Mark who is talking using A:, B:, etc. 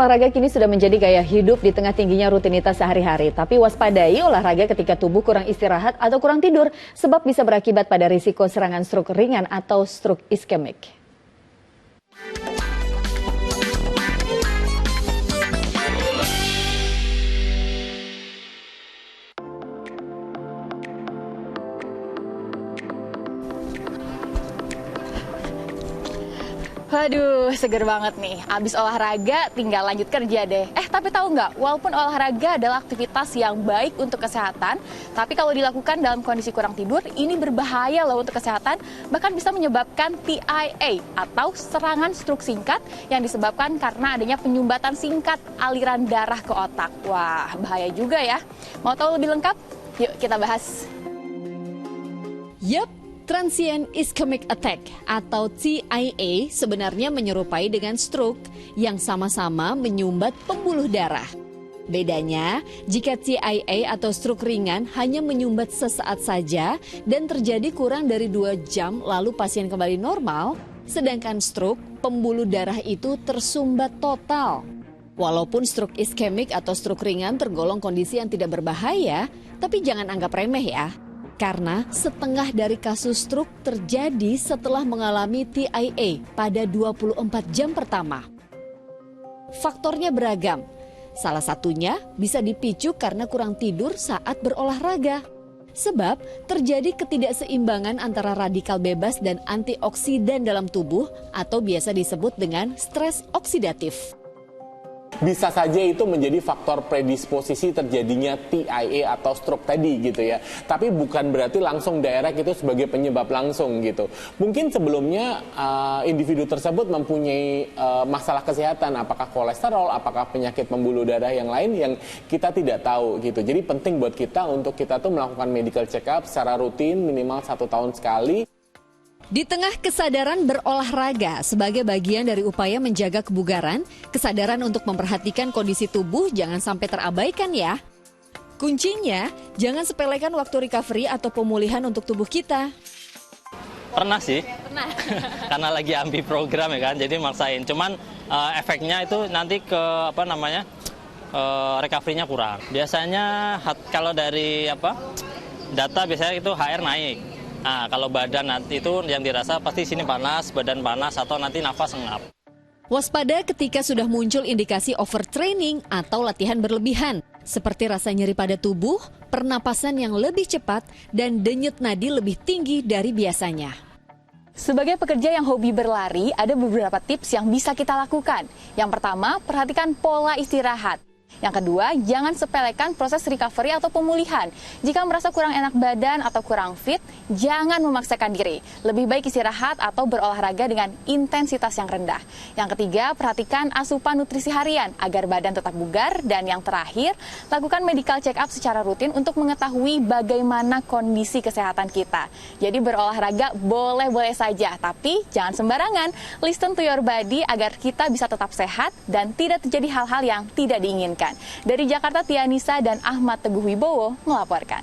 A: olahraga kini sudah menjadi gaya hidup di tengah tingginya rutinitas sehari-hari. Tapi waspadai olahraga ketika tubuh kurang istirahat atau kurang tidur, sebab bisa berakibat pada risiko serangan stroke ringan atau stroke iskemik.
B: Waduh, seger banget nih. Abis olahraga tinggal lanjut kerja deh. Tapi tahu nggak, walaupun olahraga adalah aktivitas yang baik untuk kesehatan, tapi kalau dilakukan dalam kondisi kurang tidur, ini berbahaya loh untuk kesehatan, bahkan bisa menyebabkan TIA atau serangan stroke singkat yang disebabkan karena adanya penyumbatan singkat aliran darah ke otak. Wah, bahaya juga ya. Mau tahu lebih lengkap? Yuk kita bahas.
C: Yup. Transient Ischemic Attack atau TIA sebenarnya menyerupai dengan stroke yang sama-sama menyumbat pembuluh darah. Bedanya, jika TIA atau stroke ringan hanya menyumbat sesaat saja dan terjadi kurang dari 2 jam lalu pasien kembali normal, sedangkan stroke, pembuluh darah itu tersumbat total. Walaupun stroke iskemik atau stroke ringan tergolong kondisi yang tidak berbahaya, tapi jangan anggap remeh ya. Karena setengah dari kasus stroke terjadi setelah mengalami TIA pada 24 jam pertama. Faktornya beragam. Salah satunya bisa dipicu karena kurang tidur saat berolahraga. Sebab terjadi ketidakseimbangan antara radikal bebas dan antioksidan dalam tubuh atau biasa disebut dengan stres oksidatif.
D: Bisa saja itu menjadi faktor predisposisi terjadinya TIA atau stroke tadi gitu ya. Tapi bukan berarti langsung direct itu sebagai penyebab langsung gitu. Mungkin sebelumnya individu tersebut mempunyai masalah kesehatan, apakah kolesterol, apakah penyakit pembuluh darah yang lain yang kita tidak tahu gitu. Jadi penting buat kita untuk kita tuh melakukan medical check up secara rutin minimal 1 tahun sekali.
C: Di tengah kesadaran berolahraga sebagai bagian dari upaya menjaga kebugaran, kesadaran untuk memperhatikan kondisi tubuh jangan sampai terabaikan ya. Kuncinya, jangan sepelekan waktu recovery atau pemulihan untuk tubuh kita.
E: Pernah sih,
B: Pernah.
E: karena lagi ambil program ya kan, jadi maksain. Cuman efeknya itu nanti ke recovery-nya kurang. Biasanya kalau dari data biasanya itu HR naik. Nah, kalau badan nanti itu yang dirasa pasti sini panas, badan panas, atau nanti nafas ngap.
C: Waspada ketika sudah muncul indikasi overtraining atau latihan berlebihan, seperti rasa nyeri pada tubuh, pernapasan yang lebih cepat, dan denyut nadi lebih tinggi dari biasanya.
B: Sebagai pekerja yang hobi berlari, ada beberapa tips yang bisa kita lakukan. Yang pertama, perhatikan pola istirahat. Yang kedua, jangan sepelekan proses recovery atau pemulihan. Jika merasa kurang enak badan atau kurang fit, jangan memaksakan diri. Lebih baik istirahat atau berolahraga dengan intensitas yang rendah. Yang ketiga, perhatikan asupan nutrisi harian agar badan tetap bugar. Dan yang terakhir, lakukan medical check up secara rutin untuk mengetahui bagaimana kondisi kesehatan kita. Jadi berolahraga boleh-boleh saja, tapi jangan sembarangan. Listen to your body agar kita bisa tetap sehat dan tidak terjadi hal-hal yang tidak diinginkan. Dari Jakarta, Tianisa dan Ahmad Teguh Wibowo melaporkan.